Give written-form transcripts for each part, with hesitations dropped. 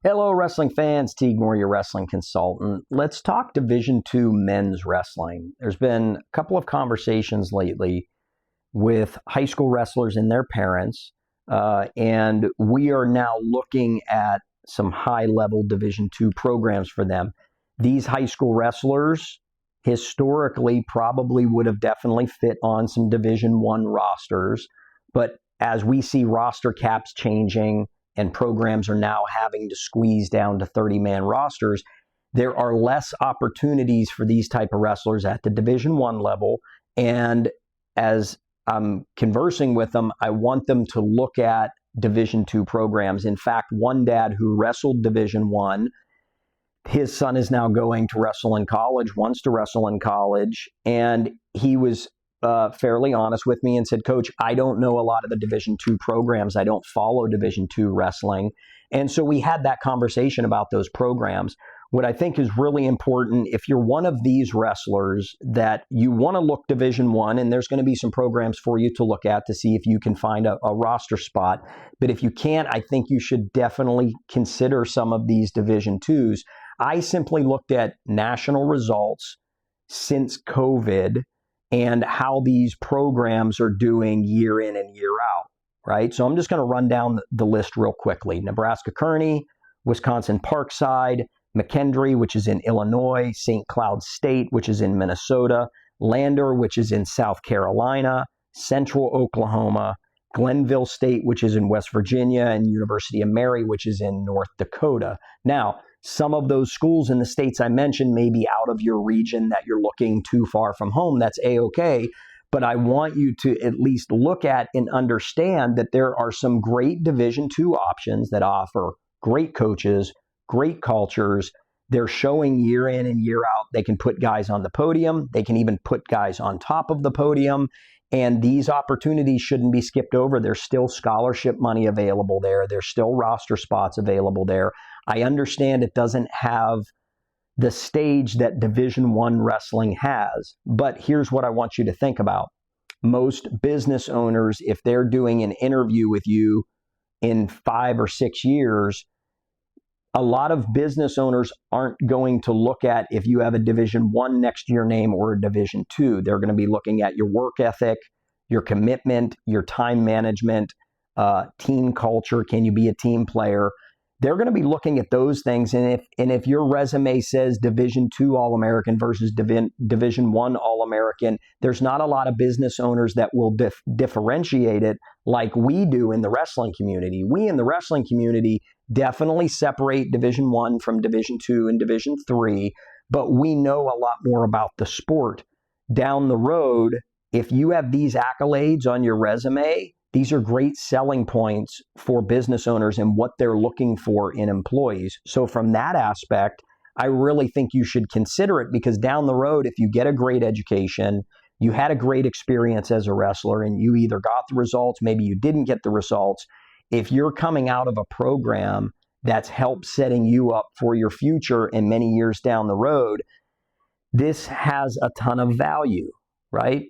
Hello, wrestling fans. Teague Moore, your wrestling consultant. Let's talk Division II men's wrestling. There's been a couple of conversations lately with high school wrestlers and their parents, and we are now looking at some high-level Division II programs for them. These high school wrestlers historically probably would have definitely fit on some Division I rosters, but as we see roster caps changing, and programs are now having to squeeze down to 30-man rosters, there are less opportunities for these type of wrestlers at the Division I level. And as I'm conversing with them, I want them to look at Division II programs. In fact, one dad who wrestled Division I, his son is now going to wrestle in college, wants to wrestle in college, and he was fairly honest with me and said, Coach, I don't know a lot of the Division II programs. I don't follow Division II wrestling. And so we had that conversation about those programs. What I think is really important, if you're one of these wrestlers that you want to look Division I, and there's going to be some programs for you to look at to see if you can find a roster spot. But if you can't, I think you should definitely consider some of these Division IIs. I simply looked at national results since COVID and how these programs are doing year in and year out, right? So I'm just going to run down the list real quickly. Nebraska Kearney, Wisconsin Parkside, McKendree, which is in Illinois, St. Cloud State, which is in Minnesota, Lander, which is in South Carolina, Central Oklahoma, Glenville State, which is in West Virginia, and University of Mary, which is in North Dakota. Now, some of those schools in the states I mentioned may be out of your region that you're looking too far from home. That's A-okay. But I want you to at least look at and understand that there are some great Division II options that offer great coaches, great cultures. They're showing year in and year out. They can put guys on the podium. They can even put guys on top of the podium. And these opportunities shouldn't be skipped over. There's still scholarship money available there. There's still roster spots available there. I understand it doesn't have the stage that Division I wrestling has, but here's what I want you to think about. Most business owners, if they're doing an interview with you in 5 or 6 years, a lot of business owners aren't going to look at if you have a Division I next to your name or a Division II. They're going to be looking at your work ethic, your commitment, your time management, team culture. Can you be a team player? They're going to be looking at those things. And if your resume says Division II All-American versus Division I All-American, there's not a lot of business owners that will differentiate it like we do in the wrestling community. We in the wrestling community definitely separate Division I from Division II and Division III, but we know a lot more about the sport. Down the road, if you have these accolades on your resume, these are great selling points for business owners and what they're looking for in employees. So from that aspect, I really think you should consider it, because down the road, if you get a great education, you had a great experience as a wrestler, and you either got the results, maybe you didn't get the results. If you're coming out of a program that's helped setting you up for your future and many years down the road, this has a ton of value, right?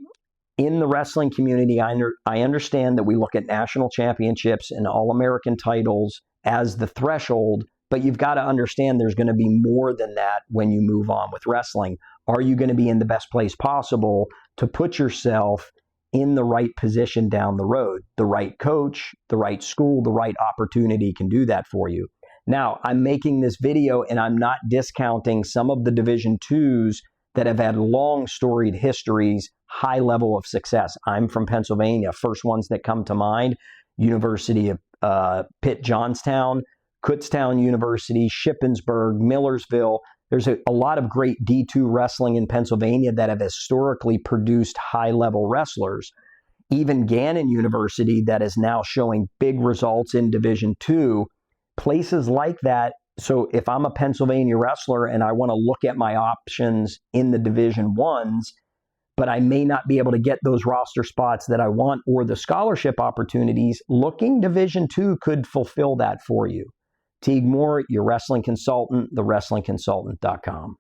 In the wrestling community, I understand that we look at national championships and All-American titles as the threshold, but you've got to understand there's going to be more than that when you move on with wrestling. Are you going to be in the best place possible to put yourself in the right position down the road? The right coach, the right school, the right opportunity can do that for you. Now, I'm making this video and I'm not discounting some of the Division IIs that have had long storied histories, high level of success. I'm from Pennsylvania. First ones that come to mind, University of Pitt Johnstown, Kutztown University, Shippensburg, Millersville. There's a lot of great D2 wrestling in Pennsylvania that have historically produced high-level wrestlers. Even Gannon University, that is now showing big results in Division II. Places like that. So if I'm a Pennsylvania wrestler and I want to look at my options in the Division Is, but I may not be able to get those roster spots that I want or the scholarship opportunities, looking Division II could fulfill that for you. Teague Moore, your wrestling consultant, thewrestlingconsultant.com.